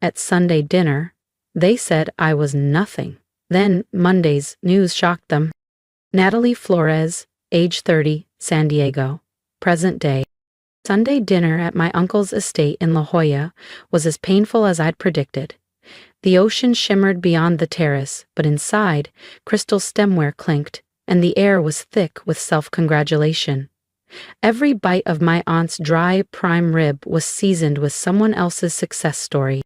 At Sunday dinner, they said I was nothing. Then Monday's news shocked them. Natalie Flores, age 30, San Diego. Present day. Sunday dinner at my uncle's estate in La Jolla was as painful as I'd predicted. The ocean shimmered beyond the terrace, but inside, crystal stemware clinked, and the air was thick with self-congratulation. Every bite of my aunt's dry prime rib was seasoned with someone else's success story.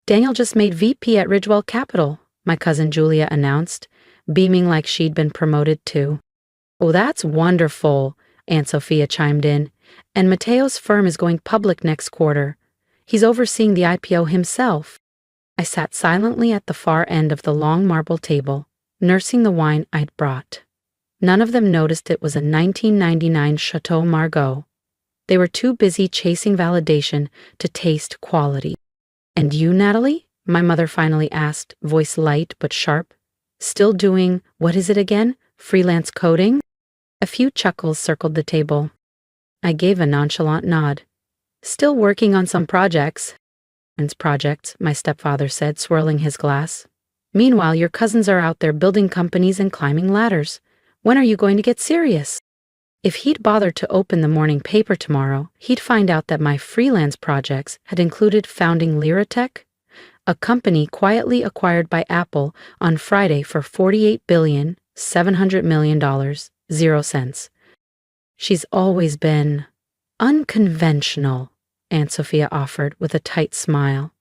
"Daniel just made VP at Ridgewell Capital," my cousin Julia announced, beaming like she'd been promoted too. "Oh, that's wonderful," Aunt Sophia chimed in. "And Mateo's firm is going public next quarter. He's overseeing the IPO himself." I sat silently at the far end of the long marble table, nursing the wine I'd brought. None of them noticed it was a 1999 Chateau Margaux. They were too busy chasing validation to taste quality. "And you, Natalie?" my mother finally asked, voice light but sharp. "Still doing, what is it again, freelance coding?" A few chuckles circled the table. I gave a nonchalant nod. "Still working on some projects." "Projects," my stepfather said, swirling his glass. "Meanwhile, your cousins are out there building companies and climbing ladders. When are you going to get serious?" If he'd bothered to open the morning paper tomorrow, he'd find out that my freelance projects had included founding Lyratech, a company quietly acquired by Apple on Friday for $48,700,000,000, 0 cents. "She's always been unconventional," Aunt Sophia offered with a tight smile.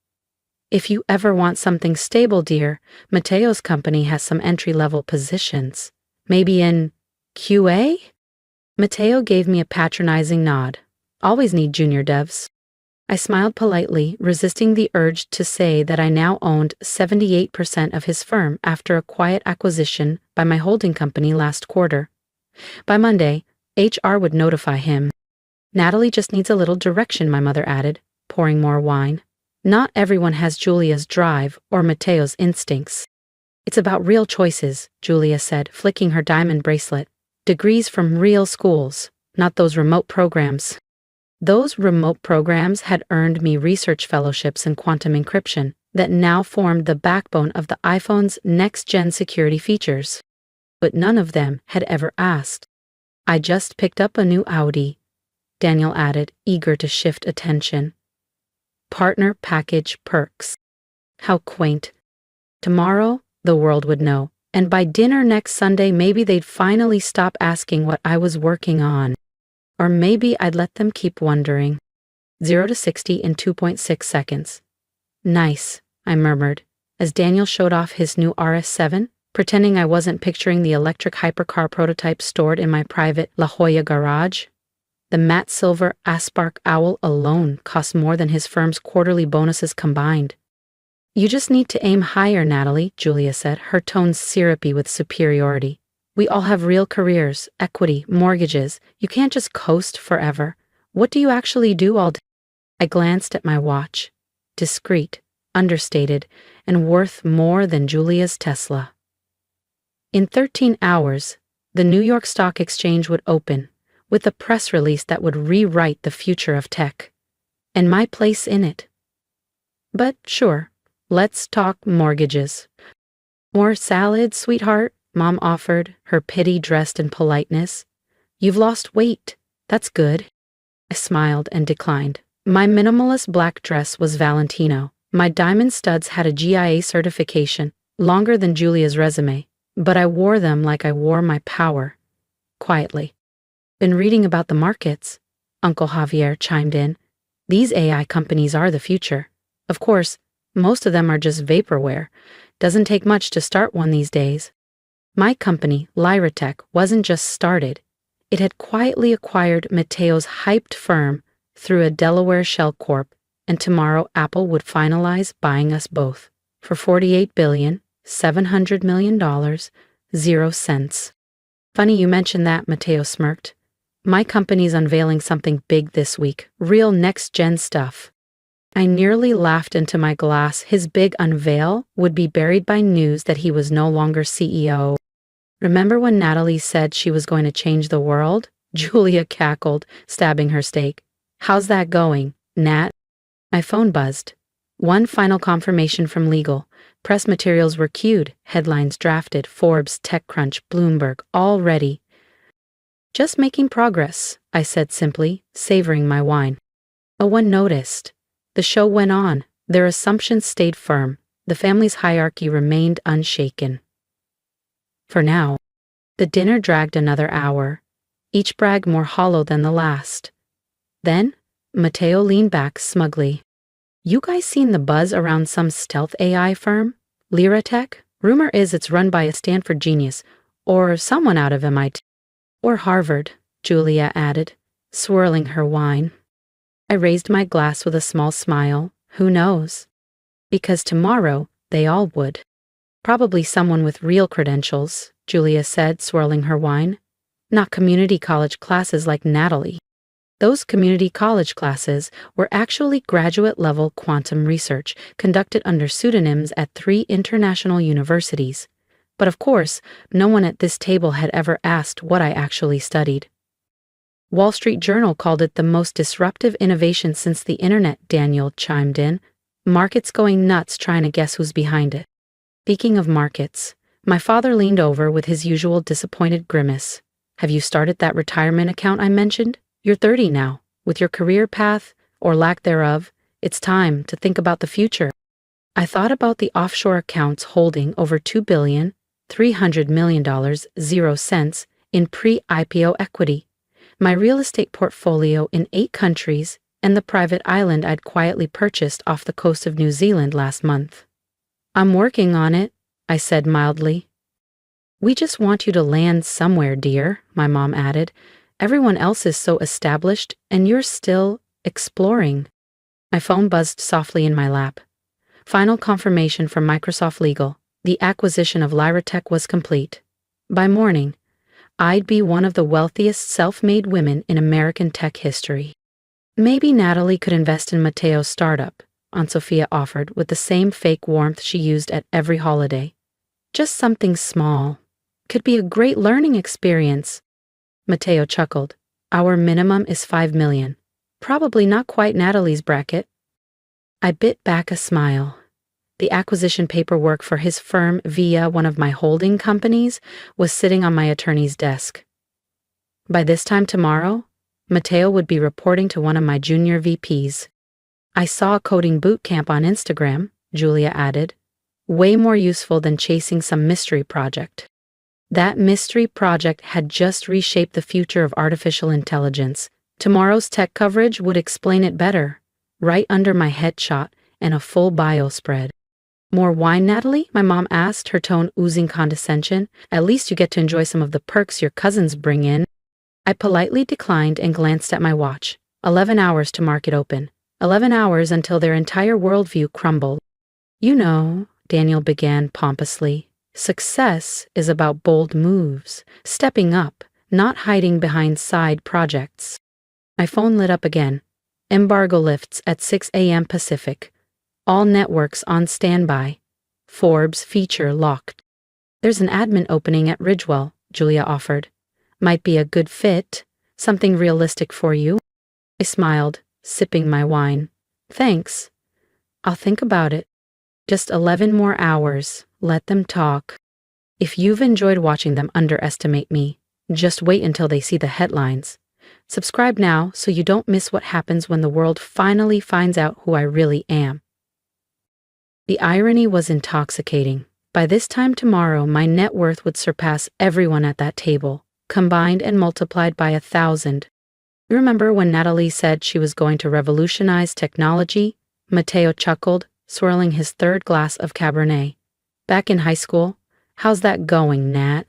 "If you ever want something stable, dear, Mateo's company has some entry-level positions. Maybe in QA?" Mateo gave me a patronizing nod. "Always need junior devs." I smiled politely, resisting the urge to say that I now owned 78% of his firm after a quiet acquisition by my holding company last quarter. By Monday, HR would notify him. "Natalie just needs a little direction," my mother added, pouring more wine. "Not everyone has Julia's drive or Mateo's instincts." "It's about real choices," Julia said, flicking her diamond bracelet. "Degrees from real schools, not those remote programs." Those remote programs had earned me research fellowships in quantum encryption that now formed the backbone of the iPhone's next-gen security features. But none of them had ever asked. "I just picked up a new Audi," Daniel added, eager to shift attention. "Partner package perks." How quaint. Tomorrow, the world would know, and by dinner next Sunday maybe they'd finally stop asking what I was working on. Or maybe I'd let them keep wondering. 0 to 60 in 2.6 seconds. "Nice," I murmured, as Daniel showed off his new RS7, pretending I wasn't picturing the electric hypercar prototype stored in my private La Jolla garage. The matte silver Aspark Owl alone cost more than his firm's quarterly bonuses combined. "You just need to aim higher, Natalie," Julia said, her tone syrupy with superiority. "We all have real careers, equity, mortgages. You can't just coast forever. What do you actually do all day?" I glanced at my watch. Discreet, understated, and worth more than Julia's Tesla. In 13 hours, the New York Stock Exchange would open, with a press release that would rewrite the future of tech. And my place in it. But sure, let's talk mortgages. "More salad, sweetheart?" Mom offered, her pity dressed in politeness. "You've lost weight. That's good." I smiled and declined. My minimalist black dress was Valentino. My diamond studs had a GIA certification, longer than Julia's resume, but I wore them like I wore my power. Quietly. "Been reading about the markets," Uncle Javier chimed in. "These AI companies are the future. Of course, most of them are just vaporware. Doesn't take much to start one these days." My company, Lyratech, wasn't just started. It had quietly acquired Mateo's hyped firm through a Delaware shell corp, and tomorrow Apple would finalize buying us both for $48,700,000,000, 0 cents. "Funny you mentioned that," Mateo smirked. "My company's unveiling something big this week, real next-gen stuff." I nearly laughed into my glass. His big unveil would be buried by news that he was no longer CEO. "Remember when Natalie said she was going to change the world?" Julia cackled, stabbing her steak. "How's that going, Nat?" My phone buzzed. One final confirmation from legal. Press materials were queued, headlines drafted, Forbes, TechCrunch, Bloomberg, all ready. Just making progress, I said simply, savoring my wine. No one noticed. The show went on. Their assumptions stayed firm. The family's hierarchy remained unshaken. For now, the dinner dragged another hour, each brag more hollow than the last. Then, Matteo leaned back smugly. You guys seen the buzz around some stealth AI firm? Lyratech? Rumor is it's run by a Stanford genius, or someone out of MIT. Or Harvard, Julia added, swirling her wine. I raised my glass with a small smile. Who knows? Because tomorrow, they all would. Probably someone with real credentials, Julia said, swirling her wine. Not community college classes like Natalie. Those community college classes were actually graduate-level quantum research conducted under pseudonyms at 3 international universities. But of course, no one at this table had ever asked what I actually studied. Wall Street Journal called it the most disruptive innovation since the internet, Daniel chimed in. Markets going nuts trying to guess who's behind it. Speaking of markets, my father leaned over with his usual disappointed grimace. Have you started that retirement account I mentioned? You're 30 now. With your career path, or lack thereof, it's time to think about the future. I thought about the offshore accounts holding over $2.3 billion, 0 cents, in pre-IPO equity, my real estate portfolio in 8 countries, and the private island I'd quietly purchased off the coast of New Zealand last month. I'm working on it, I said mildly. We just want you to land somewhere, dear, my mom added. Everyone else is so established, and you're still exploring. My phone buzzed softly in my lap. Final confirmation from Microsoft Legal. The acquisition of Lyratech was complete. By morning, I'd be one of the wealthiest self-made women in American tech history. Maybe Natalie could invest in Matteo's startup, Aunt Sophia offered with the same fake warmth she used at every holiday. Just something small. Could be a great learning experience. Matteo chuckled. Our minimum is $5 million. Probably not quite Natalie's bracket. I bit back a smile. The acquisition paperwork for his firm via one of my holding companies was sitting on my attorney's desk. By this time tomorrow, Matteo would be reporting to one of my junior VPs. I saw a coding boot camp on Instagram, Julia added. Way more useful than chasing some mystery project. That mystery project had just reshaped the future of artificial intelligence. Tomorrow's tech coverage would explain it better, right under my headshot and a full bio spread. More wine, Natalie? My mom asked, her tone oozing condescension. At least you get to enjoy some of the perks your cousins bring in. I politely declined and glanced at my watch. 11 hours to market open. 11 hours until their entire worldview crumbled. You know, Daniel began pompously. Success is about bold moves, stepping up, not hiding behind side projects. My phone lit up again. Embargo lifts at 6 a.m. Pacific. All networks on standby. Forbes feature locked. There's an admin opening at Ridgewell, Julia offered. Might be a good fit, something realistic for you. I smiled, sipping my wine. Thanks. I'll think about it. Just 11 more hours. Let them talk. If you've enjoyed watching them underestimate me, just wait until they see the headlines. Subscribe now so you don't miss what happens when the world finally finds out who I really am. The irony was intoxicating. By this time tomorrow, my net worth would surpass everyone at that table, combined and multiplied by 1,000. You remember when Natalie said she was going to revolutionize technology? Matteo chuckled, swirling his 3rd glass of Cabernet. Back in high school, how's that going, Nat?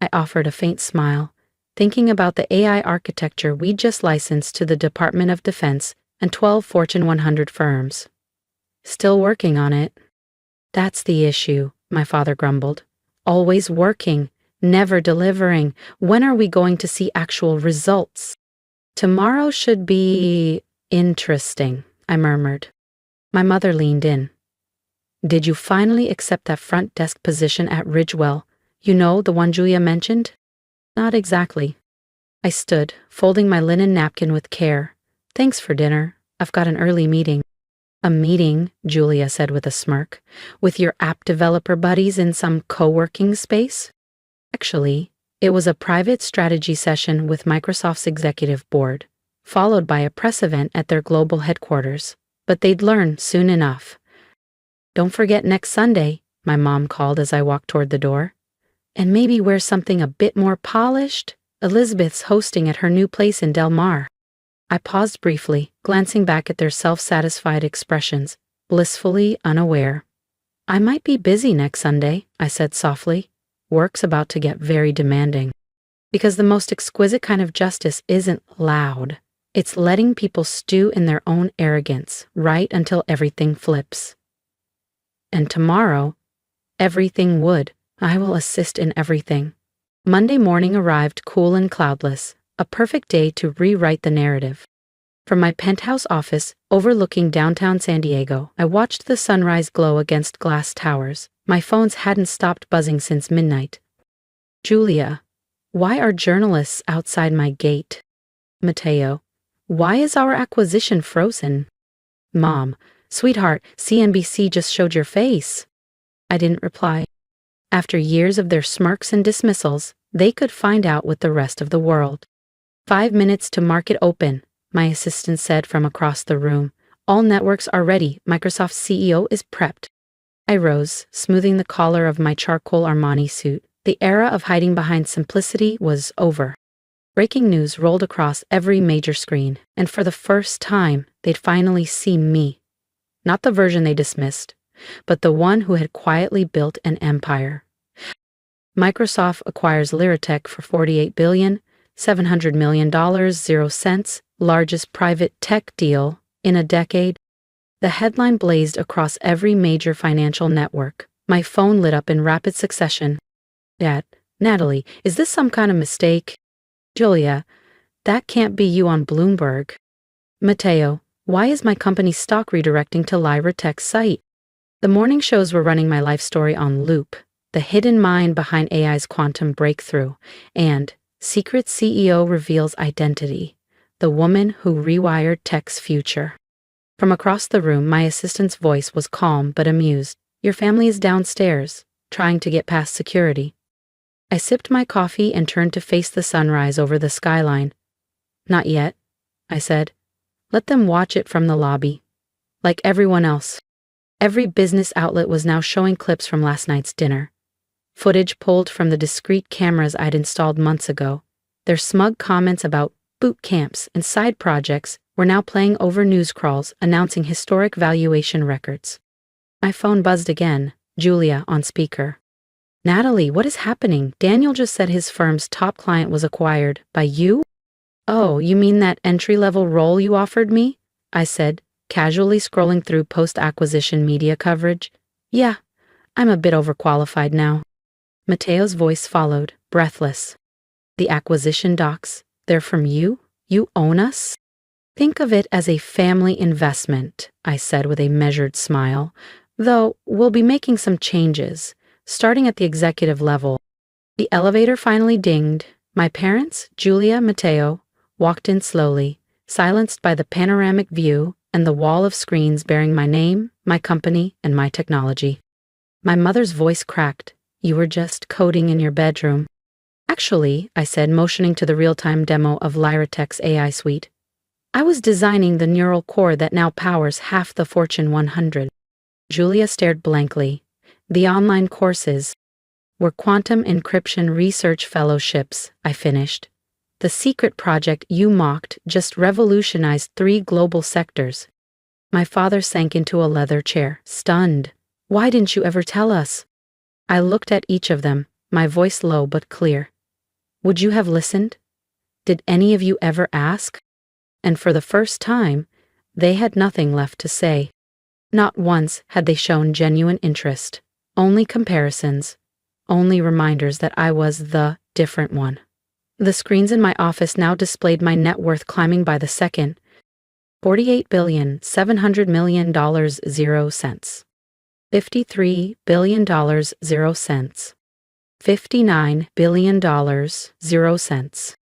I offered a faint smile, thinking about the AI architecture we just licensed to the Department of Defense and 12 Fortune 100 firms. Still working on it. That's the issue, my father grumbled. Always working, never delivering. When are we going to see actual results? Tomorrow should be interesting, I murmured. My mother leaned in. Did you finally accept that front desk position at Ridgewell? You know, the one Julia mentioned? Not exactly. I stood, folding my linen napkin with care. Thanks for dinner. I've got an early meeting. A meeting, Julia said with a smirk, with your app developer buddies in some co-working space? Actually, it was a private strategy session with Microsoft's executive board, followed by a press event at their global headquarters. But they'd learn soon enough. Don't forget next Sunday, my mom called as I walked toward the door. And maybe wear something a bit more polished. Elizabeth's hosting at her new place in Del Mar. I paused briefly, glancing back at their self-satisfied expressions, blissfully unaware. I might be busy next Sunday, I said softly. Work's about to get very demanding. Because the most exquisite kind of justice isn't loud. It's letting people stew in their own arrogance, right until everything flips. And tomorrow, everything would. I will assist in everything. Monday morning arrived cool and cloudless, a perfect day to rewrite the narrative. From my penthouse office, overlooking downtown San Diego, I watched the sunrise glow against glass towers. My phones hadn't stopped buzzing since midnight. Julia, why are journalists outside my gate? Mateo, why is our acquisition frozen? Mom, sweetheart, CNBC just showed your face. I didn't reply. After years of their smirks and dismissals, they could find out with the rest of the world. 5 minutes to market open, my assistant said from across the room. All networks are ready. Microsoft's CEO is prepped. I rose, smoothing the collar of my charcoal Armani suit. The era of hiding behind simplicity was over. Breaking news rolled across every major screen, and for the first time, they'd finally see me. Not the version they dismissed, but the one who had quietly built an empire. Microsoft acquires Lyratech for $48 billion, $700 million, 0 cents, largest private tech deal in a decade. The headline blazed across every major financial network. My phone lit up in rapid succession. Dad, Natalie, is this some kind of mistake? Julia, that can't be you on Bloomberg. Mateo, why is my company's stock redirecting to Lyratech's site? The morning shows were running my life story on loop, the hidden mind behind AI's quantum breakthrough, and secret CEO reveals identity, the woman who rewired tech's future. From across the room, my assistant's voice was calm but amused. Your family is downstairs, trying to get past security. I sipped my coffee and turned to face the sunrise over the skyline. Not yet, I said. Let them watch it from the lobby. Like everyone else. Every business outlet was now showing clips from last night's dinner. Footage pulled from the discreet cameras I'd installed months ago. Their smug comments about boot camps and side projects were now playing over news crawls announcing historic valuation records. My phone buzzed again, Julia on speaker. Natalie, what is happening? Daniel just said his firm's top client was acquired by you? Oh, you mean that entry-level role you offered me? I said, casually scrolling through post-acquisition media coverage. Yeah, I'm a bit overqualified now. Mateo's voice followed, breathless. The acquisition docs, they're from you? You own us? Think of it as a family investment, I said with a measured smile, though we'll be making some changes, starting at the executive level. The elevator finally dinged. My parents, Julia, Mateo, walked in slowly, silenced by the panoramic view and the wall of screens bearing my name, my company, and my technology. My mother's voice cracked. You were just coding in your bedroom. Actually, I said, motioning to the real-time demo of Lyratech's AI suite. I was designing the neural core that now powers half the Fortune 100. Julia stared blankly. The online courses were quantum encryption research fellowships, I finished. The secret project you mocked just revolutionized 3 global sectors. My father sank into a leather chair, stunned. Why didn't you ever tell us? I looked at each of them, my voice low but clear. Would you have listened? Did any of you ever ask? And for the first time, they had nothing left to say. Not once had they shown genuine interest. Only comparisons. Only reminders that I was the different one. The screens in my office now displayed my net worth climbing by the second. $48 billion, $700 million, 0 cents. $53 billion, 0 cents. $59 billion, 0 cents.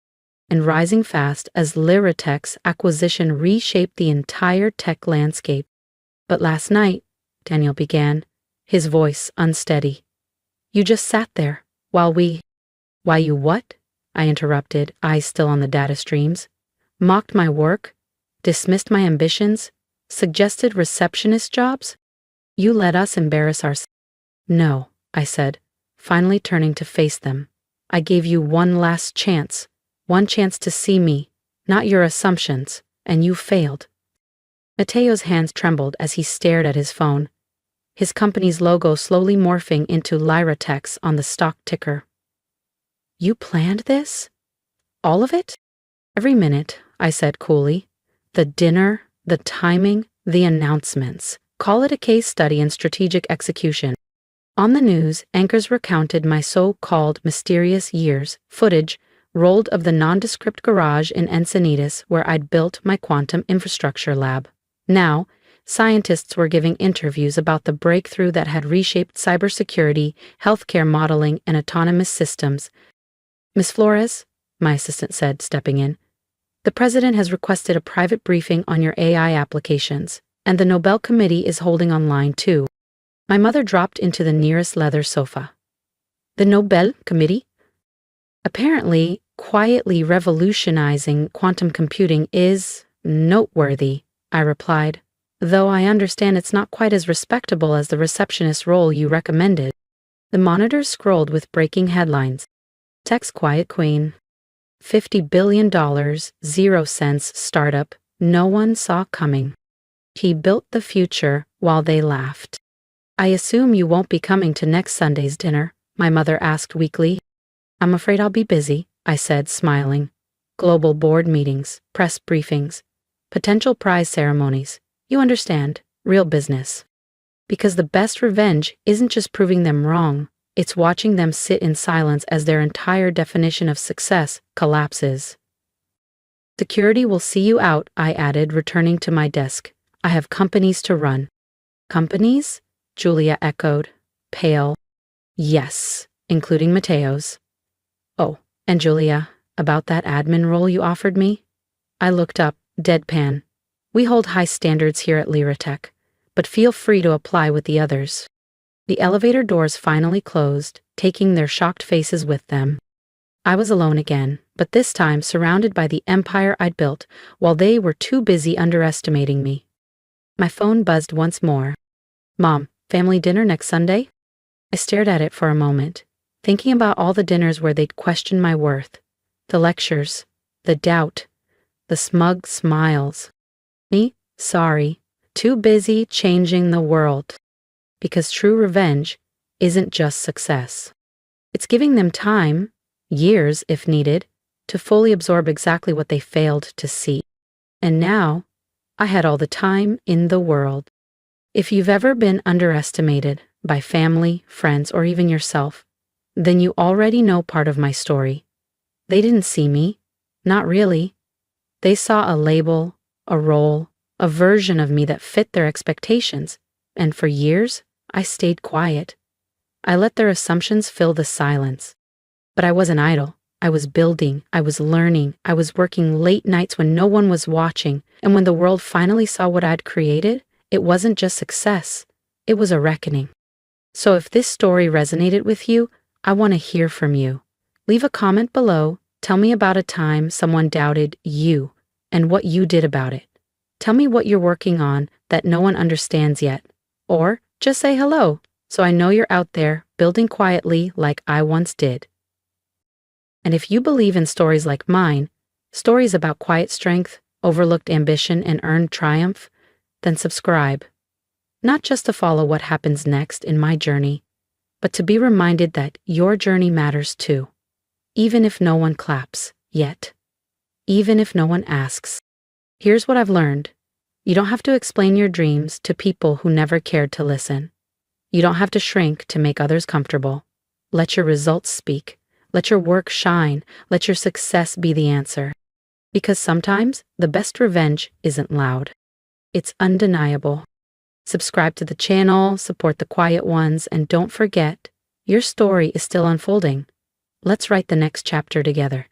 And rising fast as Lyratech's acquisition reshaped the entire tech landscape. But last night, Daniel began, his voice unsteady. You just sat there, while you what? I interrupted, eyes still on the data streams. Mocked my work? Dismissed my ambitions? Suggested receptionist jobs? You let us embarrass ourselves. No, I said, finally turning to face them. I gave you one last chance. One chance to see me, not your assumptions, and you failed. Mateo's hands trembled as he stared at his phone, his company's logo slowly morphing into Lyra text on the stock ticker. You planned this? All of it? Every minute, I said coolly. The dinner, the timing, the announcements. Call it a case study in strategic execution. On the news, anchors recounted my so-called mysterious years, footage rolled of the nondescript garage in Encinitas where I'd built my quantum infrastructure lab. Now, scientists were giving interviews about the breakthrough that had reshaped cybersecurity, healthcare modeling, and autonomous systems. Miss Flores, my assistant said, stepping in, the president has requested a private briefing on your AI applications, and the Nobel Committee is holding online too. My mother dropped into the nearest leather sofa. The Nobel Committee? Apparently, quietly revolutionizing quantum computing is noteworthy, I replied, though I understand it's not quite as respectable as the receptionist role you recommended. The monitors scrolled with breaking headlines. Tech's quiet queen. $50 billion, 0 cents startup no one saw coming. He built the future while they laughed. I assume you won't be coming to next Sunday's dinner, my mother asked weakly. I'm afraid I'll be busy, I said, smiling. Global board meetings, press briefings, potential prize ceremonies. You understand, real business. Because the best revenge isn't just proving them wrong, it's watching them sit in silence as their entire definition of success collapses. Security will see you out, I added, returning to my desk. I have companies to run. Companies? Julia echoed, pale. Yes, including Mateo's. Oh, and Julia, about that admin role you offered me? I looked up, deadpan. We hold high standards here at Lyratech, but feel free to apply with the others. The elevator doors finally closed, taking their shocked faces with them. I was alone again, but this time surrounded by the empire I'd built, while they were too busy underestimating me. My phone buzzed once more. Mom, family dinner next Sunday? I stared at it for a moment, thinking about all the dinners where they'd question my worth, the lectures, the doubt, the smug smiles. Me? Sorry, too busy changing the world. Because true revenge isn't just success. It's giving them time, years if needed, to fully absorb exactly what they failed to see. And now, I had all the time in the world. If you've ever been underestimated by family, friends, or even yourself, then you already know part of my story. They didn't see me. Not really. They saw a label, a role, a version of me that fit their expectations, and for years, I stayed quiet. I let their assumptions fill the silence. But I wasn't idle. I was building, I was learning, I was working late nights when no one was watching, and when the world finally saw what I'd created, it wasn't just success, it was a reckoning. So if this story resonated with you, I want to hear from you. Leave a comment below, tell me about a time someone doubted you, and what you did about it. Tell me what you're working on that no one understands yet. Or just say hello, so I know you're out there building quietly like I once did. And if you believe in stories like mine, stories about quiet strength, overlooked ambition, and earned triumph, then subscribe. Not just to follow what happens next in my journey, but to be reminded that your journey matters too. Even if no one claps, yet. Even if no one asks. Here's what I've learned. You don't have to explain your dreams to people who never cared to listen. You don't have to shrink to make others comfortable. Let your results speak. Let your work shine. Let your success be the answer. Because sometimes the best revenge isn't loud. It's undeniable. Subscribe to the channel, support the quiet ones, and don't forget, your story is still unfolding. Let's write the next chapter together.